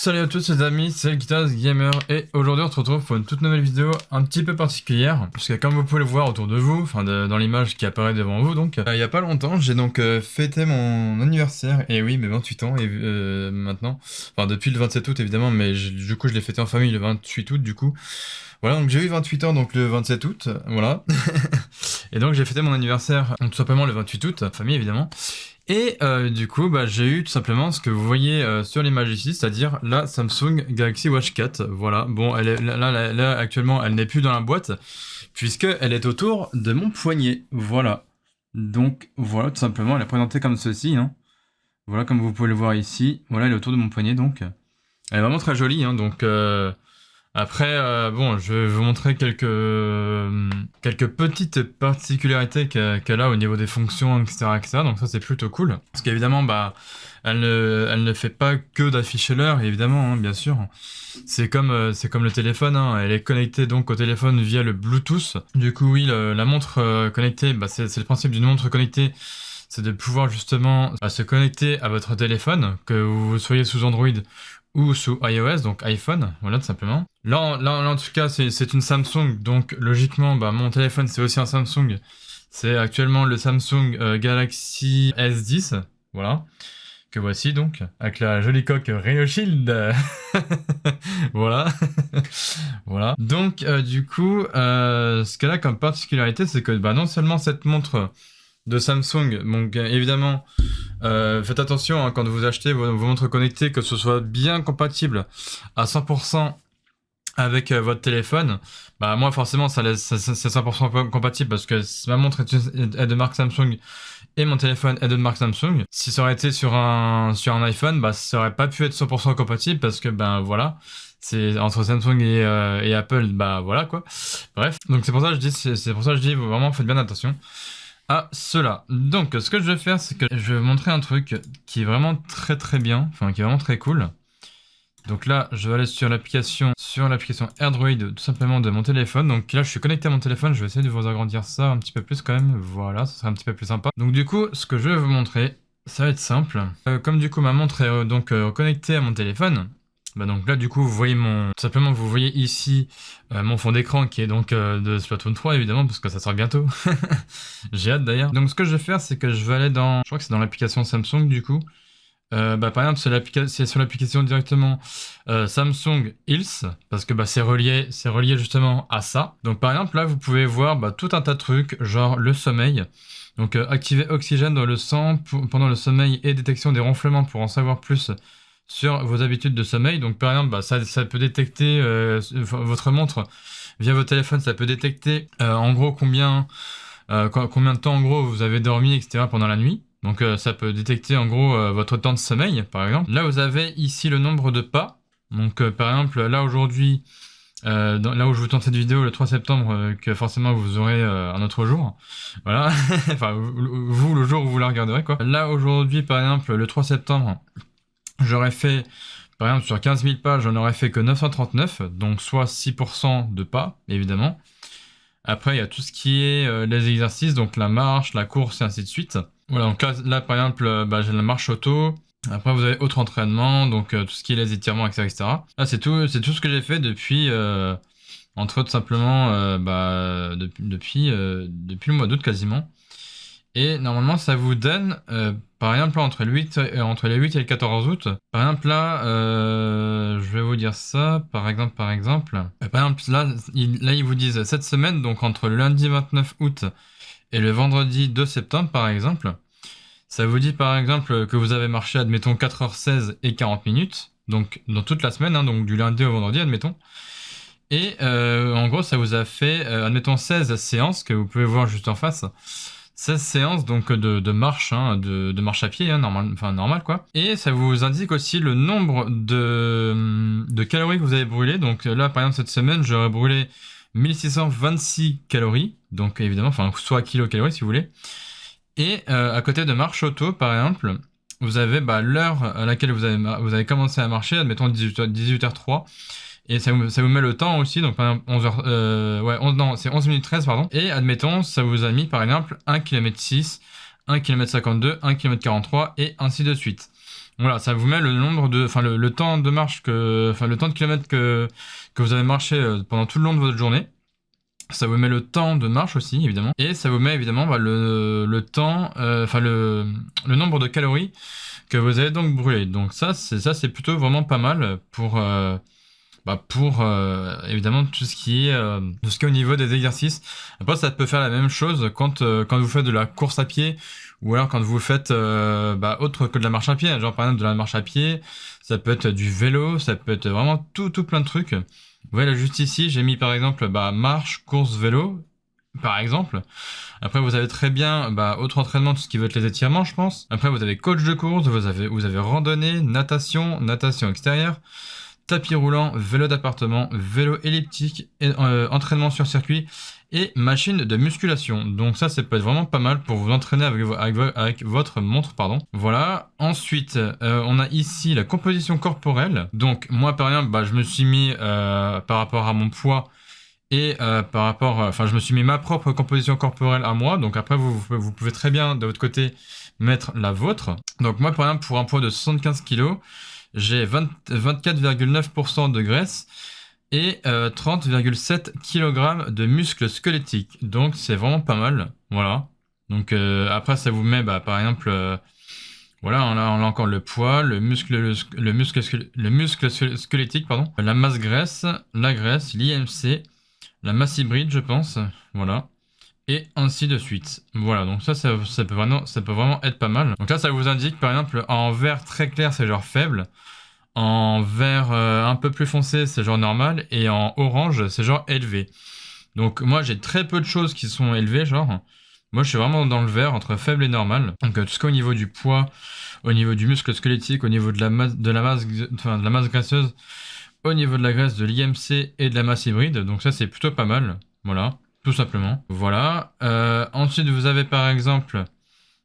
Salut à tous les amis, c'est Guitaz Gamer et aujourd'hui on se retrouve pour une toute nouvelle vidéo un petit peu particulière puisque comme vous pouvez le voir autour de vous, enfin dans l'image qui apparaît devant vous donc, il y a pas longtemps j'ai donc fêté mon anniversaire, et oui mes 28 ans et maintenant, enfin depuis le 27 août évidemment, mais du coup je l'ai fêté en famille le 28 août du coup. Voilà, donc j'ai eu 28 ans donc le 27 août, voilà. Et donc j'ai fêté mon anniversaire donc, tout simplement le 28 août, famille évidemment. Et du coup, j'ai eu tout simplement ce que vous voyez sur l'image ici, c'est-à-dire la Samsung Galaxy Watch 4. Voilà, bon, elle est, là actuellement, elle n'est plus dans la boîte, puisqu'elle est autour de mon poignet. Voilà. Donc, voilà, tout simplement, elle est présentée comme ceci. Hein. Voilà, comme vous pouvez le voir ici. Voilà, elle est autour de mon poignet, donc. Elle est vraiment très jolie, hein, donc... Après, bon, je vais vous montrer quelques petites particularités qu'elle a au niveau des fonctions, etc., etc. Donc ça, c'est plutôt cool. Parce qu'évidemment, elle ne fait pas que d'afficher l'heure, évidemment, hein, bien sûr. C'est comme le téléphone, hein. Elle est connectée donc au téléphone via le Bluetooth. Du coup, oui, la montre connectée, c'est le principe d'une montre connectée. C'est de pouvoir justement se connecter à votre téléphone, que vous soyez sous Android ou sous iOS, donc iPhone, voilà tout simplement. Là en tout cas, c'est une Samsung, donc logiquement, mon téléphone c'est aussi un Samsung. C'est actuellement le Samsung Galaxy S10, voilà, que voici donc, avec la jolie coque Rayo Shield. Voilà. Voilà. Donc du coup, ce qu'elle a comme particularité, c'est que non seulement cette montre de Samsung, donc évidemment, faites attention hein, quand vous achetez vos montres connectées, que ce soit bien compatible à 100% avec votre téléphone. Moi forcément c'est 100% compatible parce que ma montre est de marque Samsung et mon téléphone est de marque Samsung. Si ça aurait été sur un iPhone, ça aurait pas pu être 100% compatible parce que voilà, c'est entre Samsung et Apple, voilà quoi. Bref, donc c'est pour ça que je dis vraiment faites bien attention à cela. Donc ce que je vais faire, c'est que je vais vous montrer un truc qui est vraiment très très bien, enfin qui est vraiment très cool. Donc là, je vais aller sur l'application AirDroid, tout simplement de mon téléphone. Donc là, je suis connecté à mon téléphone, je vais essayer de vous agrandir ça un petit peu plus quand même. Voilà, ça sera un petit peu plus sympa. Donc du coup, ce que je vais vous montrer, ça va être simple. Comme du coup ma montre est donc connectée à mon téléphone, donc là du coup vous voyez tout simplement vous voyez ici mon fond d'écran qui est donc de Splatoon 3 évidemment parce que ça sort bientôt. J'ai hâte d'ailleurs. Donc ce que je vais faire, c'est que je vais aller dans, je crois que c'est dans l'application Samsung du coup. Par exemple, c'est sur l'application directement Samsung Health, parce que c'est relié justement à ça. Donc par exemple là vous pouvez voir tout un tas de trucs, genre le sommeil. Donc activer oxygène dans le sang pendant le sommeil et détection des ronflements pour en savoir plus sur vos habitudes de sommeil. Donc par exemple ça peut détecter votre montre via votre téléphone, ça peut détecter en gros combien de temps en gros vous avez dormi, etc. pendant la nuit. Donc ça peut détecter en gros votre temps de sommeil par exemple. Là vous avez ici le nombre de pas. Donc par exemple là aujourd'hui, là où je vous tourne cette vidéo le 3 septembre, que forcément vous aurez un autre jour. Voilà, enfin vous le jour où vous la regarderez quoi. Là aujourd'hui par exemple le 3 septembre, j'aurais fait par exemple sur 15 000 pas, j'en aurais fait que 939, donc soit 6% de pas évidemment. Après il y a tout ce qui est les exercices, donc la marche, la course et ainsi de suite. Voilà, donc là par exemple, j'ai la marche auto. Après, vous avez autre entraînement, donc tout ce qui est les étirements, etc., etc. Là, c'est tout ce que j'ai fait depuis, entre autres, simplement, depuis le mois d'août quasiment. Et normalement, ça vous donne, par exemple, entre les 8 et le 14 août. Par exemple, là, je vais vous dire ça, par exemple, là, ils vous disent cette semaine, donc entre le lundi 29 août et le vendredi 2 septembre, par exemple, ça vous dit par exemple que vous avez marché, admettons, 4h16 et 40 minutes, donc dans toute la semaine, hein, donc du lundi au vendredi, admettons. Et en gros, ça vous a fait, admettons, 16 séances que vous pouvez voir juste en face. 16 séances donc de marche, hein, de marche à pied, hein, normal quoi. Et ça vous indique aussi le nombre de calories que vous avez brûlé. Donc là, par exemple, cette semaine, j'aurais brûlé 1626 calories, donc évidemment, soit kilocalories si vous voulez. Et à côté de marche auto, par exemple, vous avez l'heure à laquelle vous avez commencé à marcher, admettons 18h03, et ça vous met le temps aussi, donc par exemple 11h, c'est 11 minutes 13, pardon, et admettons, ça vous a mis par exemple 1 km 6, 1 km 52, 1 km 43, et ainsi de suite. Voilà, ça vous met le nombre de, enfin le temps de marche enfin le temps de kilomètres que vous avez marché pendant tout le long de votre journée. Ça vous met le temps de marche aussi, évidemment. Et ça vous met évidemment le temps, enfin le nombre de calories que vous avez donc brûlé. Donc ça c'est plutôt vraiment pas mal pour évidemment tout ce qui est au niveau des exercices. Après, ça peut faire la même chose quand vous faites de la course à pied ou alors quand vous faites autre que de la marche à pied. Genre par exemple de la marche à pied, ça peut être du vélo, ça peut être vraiment tout plein de trucs. Vous voyez là juste ici, j'ai mis par exemple marche, course, vélo. Par exemple. Après, vous avez très bien autre entraînement, tout ce qui veut être les étirements, je pense. Après, vous avez coach de course, vous avez randonnée, natation extérieure, tapis roulant, vélo d'appartement, vélo elliptique, entraînement sur circuit et machine de musculation. Donc ça peut être vraiment pas mal pour vous entraîner avec votre montre, pardon. Voilà. Ensuite, on a ici la composition corporelle. Donc moi, par exemple, je me suis mis par rapport à mon poids et je me suis mis ma propre composition corporelle à moi. Donc après, vous pouvez très bien de votre côté mettre la vôtre. Donc moi, par exemple, pour un poids de 75 kg, j'ai 24,9% de graisse et 30,7 kg de muscles squelettiques. Donc c'est vraiment pas mal. Voilà. Donc après, ça vous met par exemple voilà, on a encore le poids, le muscle squelettique, pardon, la masse graisse, la graisse, l'IMC, la masse hybride, je pense. Voilà. Et ainsi de suite. Voilà, donc ça peut vraiment être pas mal. Donc là, ça vous indique, par exemple, en vert très clair, c'est genre faible. En vert un peu plus foncé, c'est genre normal. Et en orange, c'est genre élevé. Donc moi, j'ai très peu de choses qui sont élevées, genre. Moi, je suis vraiment dans le vert, entre faible et normal. Donc tout ce qu'au niveau du poids, au niveau du muscle squelettique, au niveau de la masse graisseuse, au niveau de la graisse, de l'IMC et de la masse hybride. Donc ça, c'est plutôt pas mal. Voilà. Tout simplement. Voilà. Ensuite, vous avez par exemple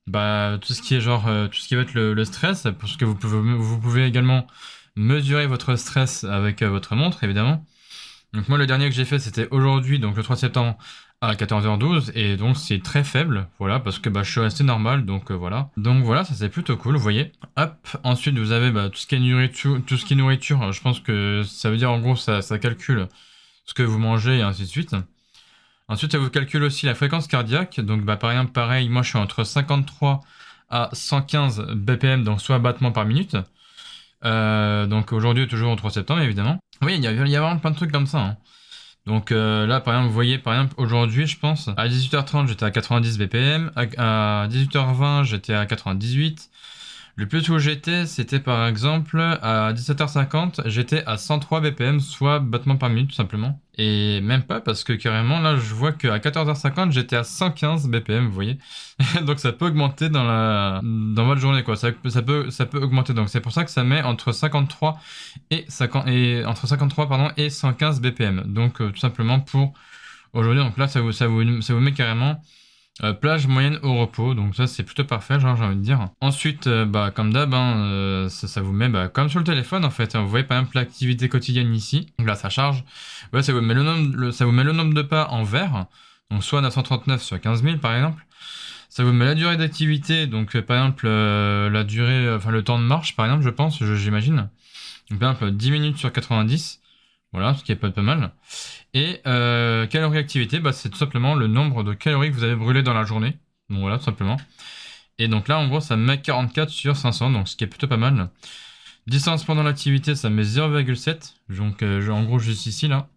tout ce qui est tout ce qui va être le stress, parce que vous pouvez également mesurer votre stress avec votre montre, évidemment. Donc moi, le dernier que j'ai fait, c'était aujourd'hui, donc le 3 septembre à 14h12, et donc c'est très faible, voilà, parce que je suis resté normal, donc voilà. Donc voilà, ça c'est plutôt cool, vous voyez. Hop, ensuite vous avez tout ce qui est nourriture, je pense que ça veut dire en gros, ça calcule ce que vous mangez et ainsi de suite. Ensuite, ça vous calcule aussi la fréquence cardiaque. Donc, par exemple, pareil, moi, je suis entre 53 à 115 BPM, donc soit battements par minute. Donc, aujourd'hui, toujours au 3 septembre, évidemment. Oui, il y a vraiment plein de trucs comme ça. Hein. Donc, là, par exemple, vous voyez, par exemple, aujourd'hui, je pense, à 18h30, j'étais à 90 BPM. À 18h20, j'étais à 98. Le plus où j'étais, c'était par exemple à 17h50, j'étais à 103 BPM, soit battements par minute tout simplement. Et même pas parce que carrément là, je vois qu'à 14h50, j'étais à 115 BPM, vous voyez. Donc ça peut augmenter dans votre journée quoi. Ça peut augmenter. Donc c'est pour ça que ça met entre 53 et 115 BPM. Donc tout simplement pour aujourd'hui. Donc là, ça vous met carrément. Plage moyenne au repos, donc ça c'est plutôt parfait, genre j'ai envie de dire. Ensuite, comme d'hab, ça vous met comme sur le téléphone en fait. Vous voyez par exemple l'activité quotidienne ici. Donc là ça charge. Ouais, ça vous met le nombre de pas en vert. Donc soit 939 sur 15 000 par exemple. Ça vous met la durée d'activité, donc par exemple la durée, le temps de marche par exemple, je pense, j'imagine. Donc par exemple 10 minutes sur 90. Voilà, ce qui est pas mal. Et calories activité, c'est tout simplement le nombre de calories que vous avez brûlées dans la journée. Donc voilà, tout simplement. Et donc là, en gros, ça met 44 sur 500, donc ce qui est plutôt pas mal. Distance pendant l'activité, ça met 0,7. Donc en gros, juste ici, là.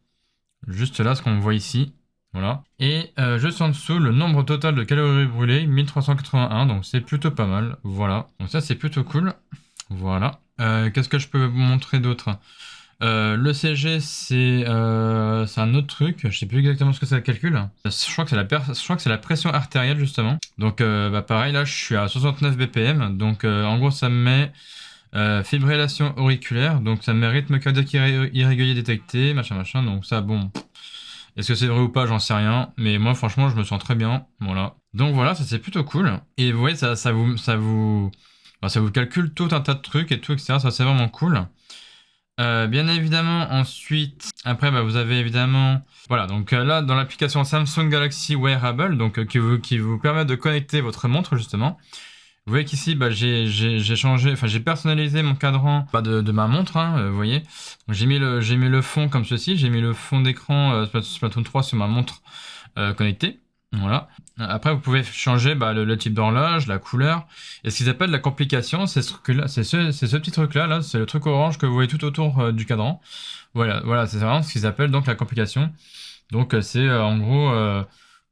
Juste là, ce qu'on voit ici. Voilà. Et juste en dessous, le nombre total de calories brûlées, 1381. Donc c'est plutôt pas mal. Voilà. Donc ça, c'est plutôt cool. Voilà. Qu'est-ce que je peux vous montrer d'autre ? Le CG, c'est un autre truc. Je sais plus exactement ce que ça calcule. Je crois que c'est la pression artérielle justement. Donc pareil, là je suis à 69 BPM. Donc en gros ça me met fibrillation auriculaire. Donc ça me met rythme cardiaque irrégulier détecté, machin. Donc ça bon. Est-ce que c'est vrai ou pas, j'en sais rien. Mais moi franchement je me sens très bien. Voilà. Donc voilà, ça c'est plutôt cool. Et vous voyez, ça vous calcule tout un tas de trucs et tout, etc. Ça c'est vraiment cool. Bien évidemment, ensuite, après, vous avez évidemment, voilà, donc là, dans l'application Samsung Galaxy Wearable, donc qui vous permet de connecter votre montre justement. Vous voyez qu'ici, bah, j'ai changé, enfin j'ai personnalisé mon cadran de ma montre, hein, vous voyez. Donc, j'ai mis le fond comme ceci, j'ai mis le fond d'écran Splatoon 3 sur ma montre connectée. Voilà. Après, vous pouvez changer le type d'horloge, la couleur. Et ce qu'ils appellent la complication, c'est ce truc-là, c'est ce petit truc-là, là, c'est le truc orange que vous voyez tout autour du cadran. Voilà, c'est vraiment ce qu'ils appellent donc la complication. Donc c'est en gros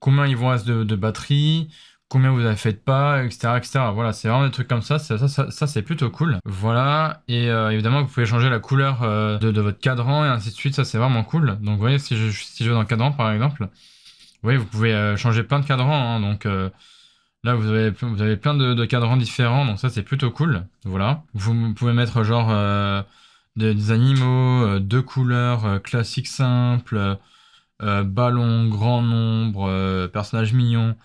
combien il vous reste de batterie, combien vous avez fait de pas, etc., etc. Voilà, c'est vraiment des trucs comme ça. Ça, c'est plutôt cool. Voilà, et évidemment, vous pouvez changer la couleur de votre cadran et ainsi de suite. Ça, c'est vraiment cool. Donc, vous voyez, si je vais dans le cadran, par exemple, vous voyez, vous pouvez changer plein de cadrans. Hein. Donc, là, vous avez plein de cadrans différents. Donc, ça, c'est plutôt cool. Voilà. Vous pouvez mettre genre des animaux, deux couleurs, classiques simples. Ballon, grand nombre, personnages mignons,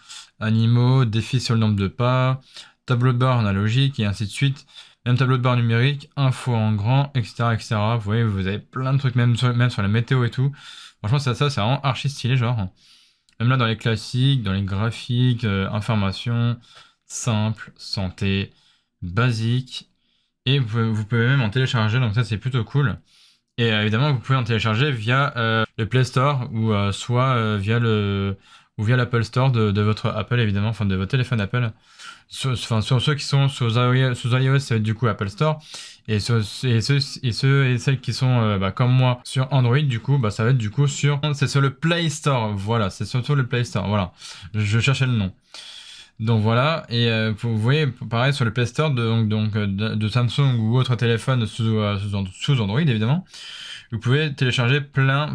animaux, défis sur le nombre de pas, tableau de bord analogique et ainsi de suite. Même tableau de bord numérique, info en grand, etc., etc. Vous voyez, vous avez plein de trucs, même sur la météo et tout. Franchement, ça c'est vraiment archi stylé, genre. Même là, dans les classiques, dans les graphiques, information, simple, santé, basique. Et vous pouvez même en télécharger, donc ça c'est plutôt cool. Et évidemment, vous pouvez en télécharger via le Play Store ou soit via l'Apple Store de votre Apple, évidemment, enfin de votre téléphone Apple. Sur ceux qui sont sous iOS, ça va être du coup Apple Store. Et ceux et celles qui sont comme moi sur Android, du coup, ça va être du coup c'est sur le Play Store. Voilà, c'est surtout le Play Store. Voilà, je cherchais le nom. Donc voilà, et vous voyez, pareil sur le Play Store de Samsung ou autre téléphone sous Android évidemment, vous pouvez télécharger plein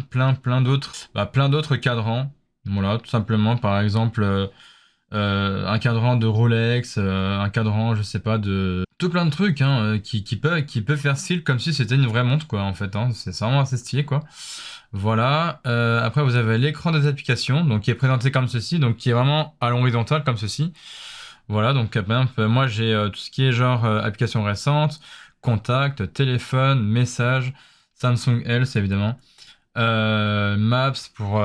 d'autres cadrans. Voilà, tout simplement, par exemple, un cadran de Rolex, un cadran, je sais pas, de tout plein de trucs hein, qui peut faire style comme si c'était une vraie montre quoi en fait. Hein. C'est vraiment assez stylé quoi. Voilà. Après, vous avez l'écran des applications, donc qui est présenté comme ceci, donc qui est vraiment à l'horizontale comme ceci. Voilà. Donc, par exemple, moi j'ai tout ce qui est genre applications récentes, contacts, téléphone, messages, Samsung Health évidemment, Maps pour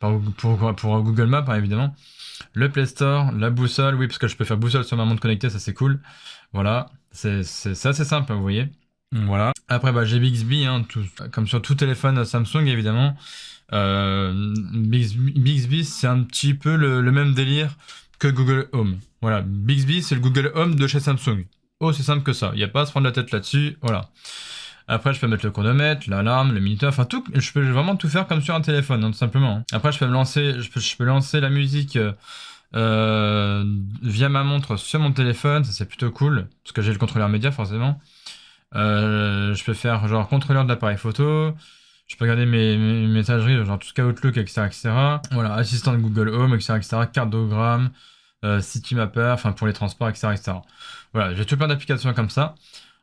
Google Maps hein, évidemment, le Play Store, la boussole, oui parce que je peux faire boussole sur ma montre connectée, ça c'est cool. Voilà. C'est assez simple, vous voyez. Voilà. Après, j'ai Bixby, hein, comme sur tout téléphone Samsung, évidemment. Bixby, c'est un petit peu le même délire que Google Home. Voilà, Bixby, c'est le Google Home de chez Samsung. Oh, c'est simple que ça. Il n'y a pas à se prendre la tête là-dessus. Voilà. Après, je peux mettre le chronomètre, l'alarme, le minuteur, enfin tout. Je peux vraiment tout faire comme sur un téléphone, hein, tout simplement. Hein. Après, je peux lancer la musique via ma montre sur mon téléphone. Ça, c'est plutôt cool parce que j'ai le contrôleur média, forcément. Je peux faire genre contrôleur de l'appareil photo. Je peux regarder mes messageries, genre tout ce qui est Outlook, etc., etc. Voilà, assistant de Google Home, etc., etc. Cartogramme, Citymapper, enfin pour les transports, etc., etc. Voilà, j'ai tout plein d'applications comme ça.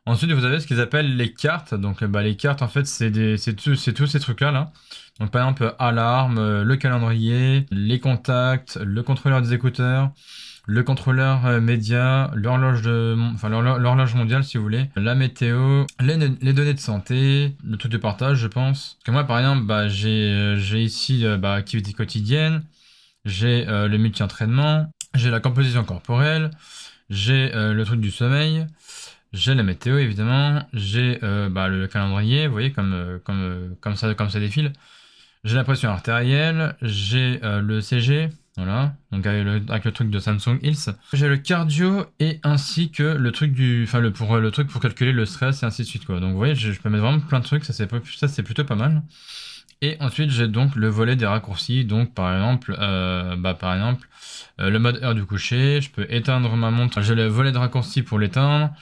Ensuite, vous avez ce qu'ils appellent les cartes. Donc, les cartes, en fait, c'est tous ces trucs-là, là. Donc, par exemple, alarme, le calendrier, les contacts, le contrôleur des écouteurs, le contrôleur média, l'horloge mondiale si vous voulez, la météo, les données de santé, le truc de partage je pense. Parce que moi par exemple j'ai ici activité quotidienne, j'ai le multi-entraînement, j'ai la composition corporelle, j'ai le truc du sommeil, j'ai la météo évidemment, j'ai le calendrier, vous voyez comme ça défile. J'ai la pression artérielle, j'ai le CG, voilà, donc avec le truc de Samsung Health. J'ai le cardio et ainsi que le truc le truc pour calculer le stress et ainsi de suite quoi. Donc vous voyez, je peux mettre vraiment plein de trucs, ça c'est plutôt pas mal. Et ensuite j'ai donc le volet des raccourcis, donc par exemple, le mode heure du coucher, je peux éteindre ma montre. J'ai le volet de raccourcis pour l'éteindre.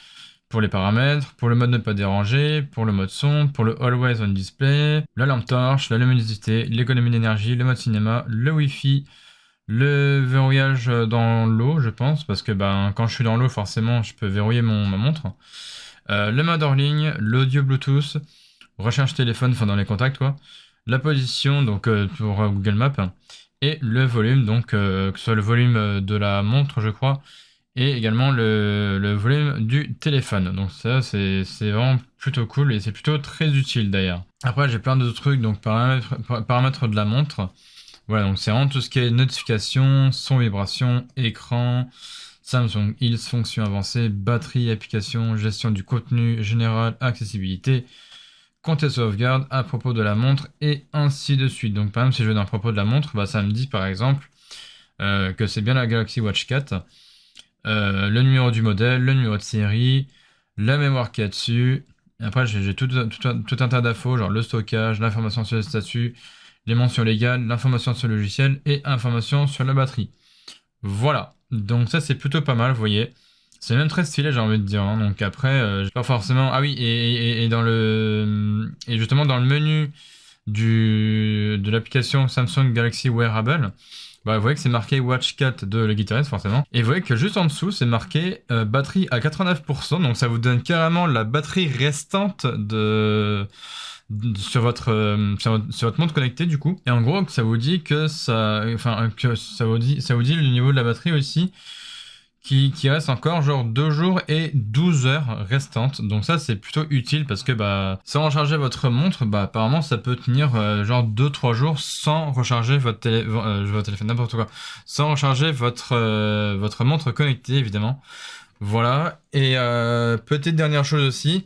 Pour les paramètres, pour le mode ne pas déranger, pour le mode son, pour le Always on Display, la lampe torche, la luminosité, l'économie d'énergie, le mode cinéma, le Wi-Fi, le verrouillage dans l'eau, je pense, parce que quand je suis dans l'eau, forcément, je peux verrouiller ma montre. Le mode hors ligne, l'audio Bluetooth, recherche téléphone, enfin dans les contacts quoi. La position, donc pour Google Maps, et le volume, donc que ce soit le volume de la montre, je crois, et également le volume du téléphone. Donc ça, c'est vraiment plutôt cool et c'est plutôt très utile d'ailleurs. Après, j'ai plein d'autres trucs, donc paramètres de la montre. Voilà, donc c'est vraiment tout ce qui est notification, son, vibration, écran, Samsung Hills, fonctions avancées, batterie, application, gestion du contenu général, accessibilité, compte et sauvegarde, à propos de la montre, et ainsi de suite. Donc par exemple, si je vais dans à propos de la montre, bah, ça me dit par exemple que c'est bien la Galaxy Watch 4, le numéro du modèle, le numéro de série, la mémoire qu'il y a dessus. Et après, j'ai tout un tas d'infos, genre le stockage, l'information sur le statut, les mentions légales, l'information sur le logiciel et information sur la batterie. Voilà, donc ça c'est plutôt pas mal, vous voyez. C'est même très stylé, j'ai envie de dire, hein. Donc après, j'ai pas forcément... Ah oui, et dans le... Et justement, dans le menu de l'application Samsung Galaxy Wearable, bah, vous voyez que c'est marqué Watch 4 de le guitariste, forcément. Et vous voyez que juste en dessous, c'est marqué batterie à 89%. Donc ça vous donne carrément la batterie restante sur votre montre connectée, du coup. Et en gros, ça vous dit que ça... Enfin, que ça vous dit le niveau de la batterie aussi, qui reste encore genre 2 jours et 12 heures restantes. Donc ça c'est plutôt utile parce que bah sans recharger votre montre, bah apparemment ça peut tenir genre 2-3 jours sans recharger votre téléphone, n'importe quoi. Sans recharger votre montre connectée évidemment. Voilà. Et petite dernière chose aussi,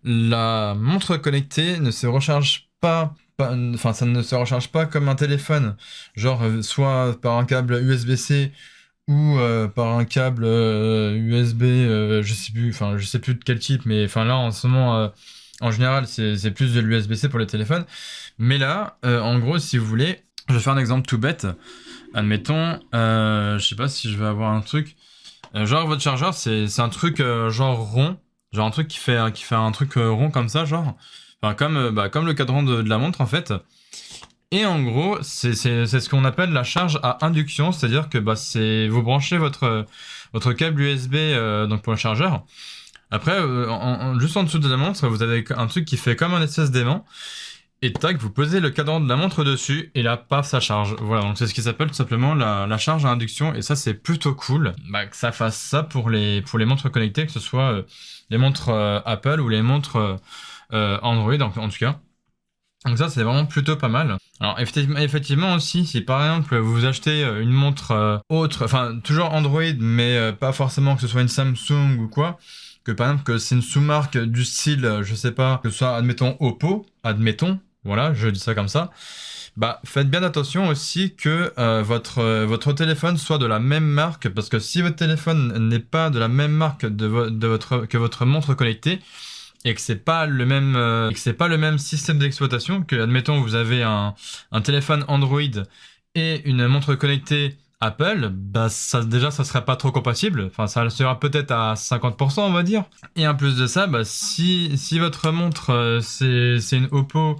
la montre connectée ne se recharge pas. Enfin, ça ne se recharge pas comme un téléphone, genre soit par un câble USB-C ou par un câble USB, je sais plus de quel type, mais enfin là en ce moment, en général, c'est plus de l'USB-C pour les téléphones. Mais là, en gros, si vous voulez, je vais faire un exemple tout bête. Admettons, je sais pas si je vais avoir un truc. Genre votre chargeur, c'est un truc genre rond, genre un truc qui fait un truc rond comme ça, genre, enfin comme le cadran de la montre en fait. Et en gros, c'est ce qu'on appelle la charge à induction, c'est-à-dire que bah, vous branchez votre câble USB donc pour le chargeur. Après, juste en dessous de la montre, vous avez un truc qui fait comme un espèce d'aimant. Et tac, vous posez le cadran de la montre dessus, et là, paf, ça charge. Voilà, donc c'est ce qui s'appelle tout simplement la charge à induction, et ça, c'est plutôt cool bah, que ça fasse ça pour les montres connectées, que ce soit les montres Apple ou les montres Android, en tout cas. Donc ça, c'est vraiment plutôt pas mal. Alors effectivement aussi, si par exemple vous achetez une montre autre, enfin toujours Android, mais pas forcément que ce soit une Samsung ou quoi, que par exemple que c'est une sous-marque du style, je sais pas, que ce soit admettons Oppo, admettons, voilà, je dis ça comme ça, bah faites bien attention aussi que votre téléphone soit de la même marque, parce que si votre téléphone n'est pas de la même marque que votre montre connectée, et que c'est pas le même système d'exploitation, que admettons vous avez un téléphone Android et une montre connectée Apple, bah ça serait pas trop compatible, enfin ça le sera peut-être à 50% on va dire. Et en plus de ça, bah si votre montre c'est une Oppo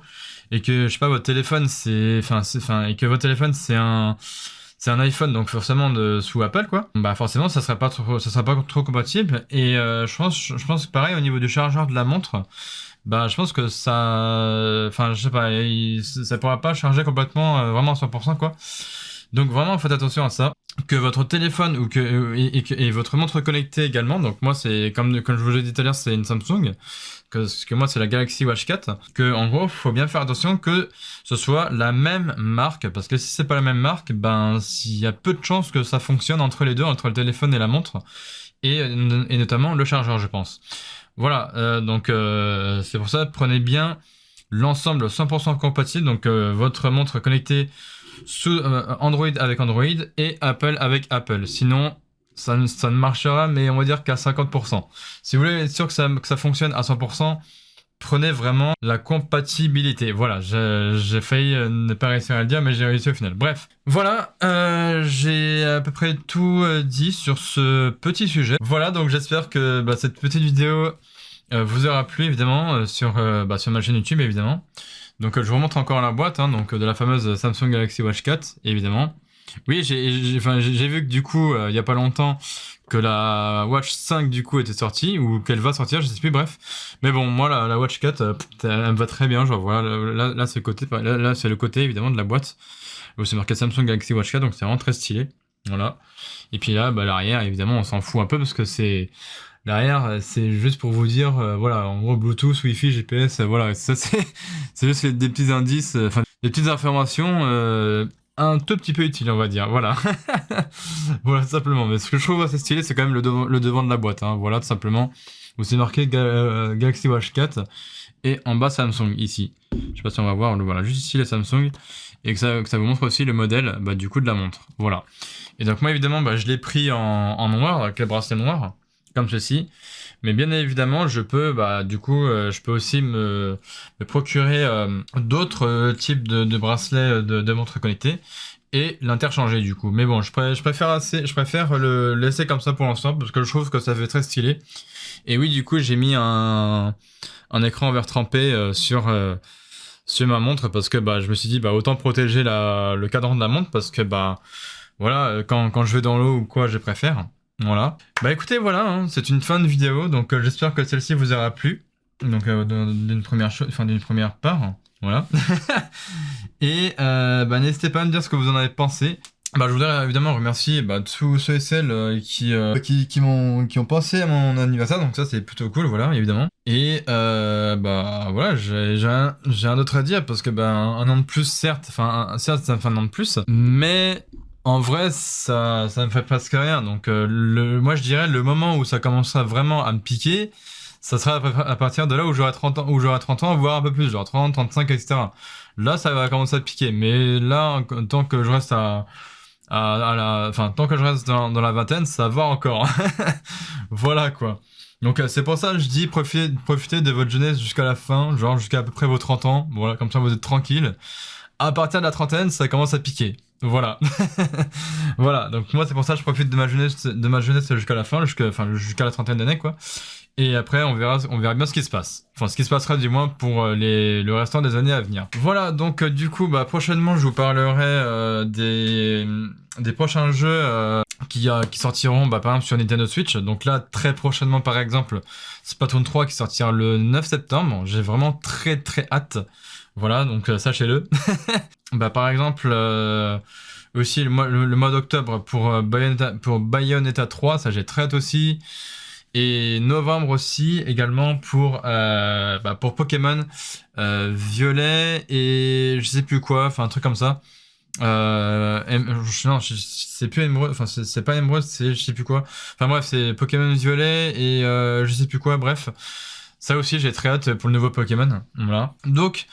et que je sais pas votre téléphone et que votre téléphone c'est un iPhone, donc forcément sous Apple, quoi. Bah forcément, ça sera pas trop compatible. Et je pense que pareil au niveau du chargeur de la montre, bah je pense que enfin je sais pas, ça pourra pas charger complètement vraiment à 100%, quoi. Donc vraiment faites attention à ça. Que votre téléphone et votre montre connectée également. Donc moi c'est comme je vous l'ai dit tout à l'heure, c'est une Samsung. Que moi c'est la Galaxy Watch 4, que en gros faut bien faire attention que ce soit la même marque, parce que si c'est pas la même marque, ben il y a peu de chances que ça fonctionne entre les deux, entre le téléphone et la montre, et notamment le chargeur, je pense. Voilà, donc c'est pour ça, prenez bien l'ensemble 100% compatible, donc votre montre connectée sous Android avec Android et Apple avec Apple. Sinon ça ne marchera, mais on va dire qu'à 50%. Si vous voulez être sûr que ça fonctionne à 100%, prenez vraiment la compatibilité. Voilà, j'ai failli ne pas réussir à le dire, mais j'ai réussi au final. Bref, voilà, j'ai à peu près tout dit sur ce petit sujet. Voilà, donc j'espère que cette petite vidéo vous aura plu, évidemment, sur ma chaîne YouTube, évidemment. Donc je vous remontre encore la boîte, hein, donc de la fameuse Samsung Galaxy Watch 4, évidemment. Oui, j'ai vu que du coup, il y a pas longtemps, que la Watch 5 du coup était sortie, ou qu'elle va sortir, je sais plus, bref. Mais bon, moi la Watch 4, elle me va très bien, genre voilà, là c'est le côté, là c'est le côté évidemment de la boîte, où c'est marqué Samsung Galaxy Watch 4, donc c'est vraiment très stylé, voilà. Et puis là, l'arrière, évidemment, on s'en fout un peu, parce que l'arrière, c'est juste pour vous dire, voilà, en gros, Bluetooth, Wi-Fi, GPS, voilà, ça c'est juste des petits indices, enfin, des petites informations, un tout petit peu utile, on va dire, voilà. Voilà, tout simplement. Mais ce que je trouve assez stylé, c'est quand même le devant de la boîte, hein. Voilà, tout simplement. Où c'est marqué Galaxy Watch 4 et en bas Samsung, ici. Je sais pas si on va voir, voilà, juste ici les Samsung. Et que ça vous montre aussi le modèle, bah, du coup, de la montre. Voilà. Et donc moi, évidemment, bah, je l'ai pris en noir, avec le bracelet noir, comme ceci. Mais bien évidemment, je peux, bah, du coup, je peux aussi me procurer d'autres types de bracelets de montres connectées et l'interchanger du coup. Mais bon, je préfère le laisser comme ça pour l'instant parce que je trouve que ça fait très stylé. Et oui, du coup, j'ai mis un écran verre trempé sur ma montre parce que bah, je me suis dit, bah, autant protéger le cadran de la montre parce que bah, voilà, quand je vais dans l'eau ou quoi, je préfère. Voilà. Bah écoutez, voilà, hein, c'est une fin de vidéo, donc j'espère que celle-ci vous aura plu. Donc d'une première part, voilà. Et bah n'hésitez pas à me dire ce que vous en avez pensé. Bah je voudrais évidemment remercier bah, tous ceux et celles qui ont pensé à mon anniversaire, donc ça c'est plutôt cool, voilà, évidemment. Et bah voilà, j'ai un autre à dire parce que bah un an de plus, certes, certes ça me fait un an de plus, mais en vrai ça me fait presque rien. Donc moi je dirais le moment où ça commencera vraiment à me piquer, ça sera à partir de là où j'aurai 30 ans, voire un peu plus, genre 30, 35, etc. Là ça va commencer à piquer, mais là tant que je reste tant que je reste dans la vingtaine, ça va encore. Voilà quoi. Donc c'est pour ça que je dis profitez de votre jeunesse jusqu'à la fin, genre jusqu'à à peu près vos 30 ans. Voilà, comme ça vous êtes tranquille. À partir de la trentaine, ça commence à piquer. Voilà. Voilà. Donc moi c'est pour ça que je profite de ma jeunesse jusqu'à la fin, jusqu'à la trentaine d'années quoi. Et après, on verra bien ce qui se passe. Enfin, ce qui se passera du moins pour le restant des années à venir. Voilà, donc du coup, bah, prochainement, je vous parlerai des prochains jeux qui sortiront, bah, par exemple, sur Nintendo Switch. Donc là, très prochainement, par exemple, Splatoon 3 qui sortira le 9 septembre. J'ai vraiment très très hâte. Voilà, donc sachez-le. Bah, par exemple, aussi le mois d'octobre pour Bayonetta 3, ça j'ai très hâte aussi. Et novembre aussi, également pour Pokémon Violet et je sais plus quoi, enfin un truc comme ça. Non, c'est plus Emerald, enfin c'est pas Emerald, c'est je sais plus quoi. Enfin bref, c'est Pokémon Violet et je sais plus quoi, bref. Ça aussi, j'ai très hâte pour le nouveau Pokémon. Voilà. Donc,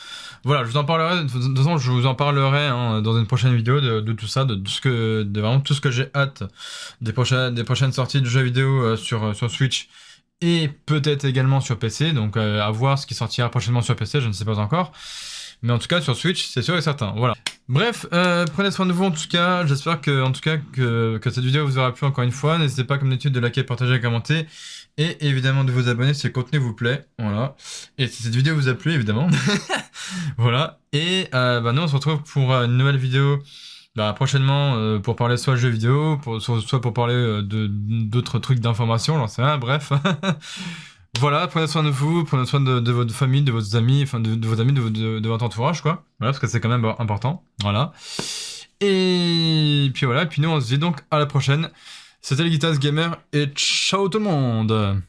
voilà, je vous en parlerai. De toute façon, je vous en parlerai hein, dans une prochaine vidéo de tout ça, de vraiment tout ce que j'ai hâte des prochaines sorties de jeux vidéo sur Switch et peut-être également sur PC. Donc, à voir ce qui sortira prochainement sur PC, je ne sais pas encore. Mais en tout cas, sur Switch, c'est sûr et certain. Voilà. Bref, prenez soin de vous en tout cas. J'espère que cette vidéo vous aura plu encore une fois. N'hésitez pas comme d'habitude de liker, partager, commenter. Et évidemment de vous abonner si le contenu vous plaît. Voilà. Et si cette vidéo vous a plu, évidemment. Voilà. Et bah nous on se retrouve pour une nouvelle vidéo bah, prochainement pour parler soit de jeux vidéo, soit pour parler d'autres trucs d'information, j'en sais rien, bref. Voilà, prenez soin de vous, prenez soin de votre famille, de vos amis, enfin de vos amis, de votre entourage, quoi. Voilà, parce que c'est quand même important. Voilà. Et puis voilà, puis nous on se dit donc à la prochaine. C'était les Guitars Gamer et ciao tout le monde!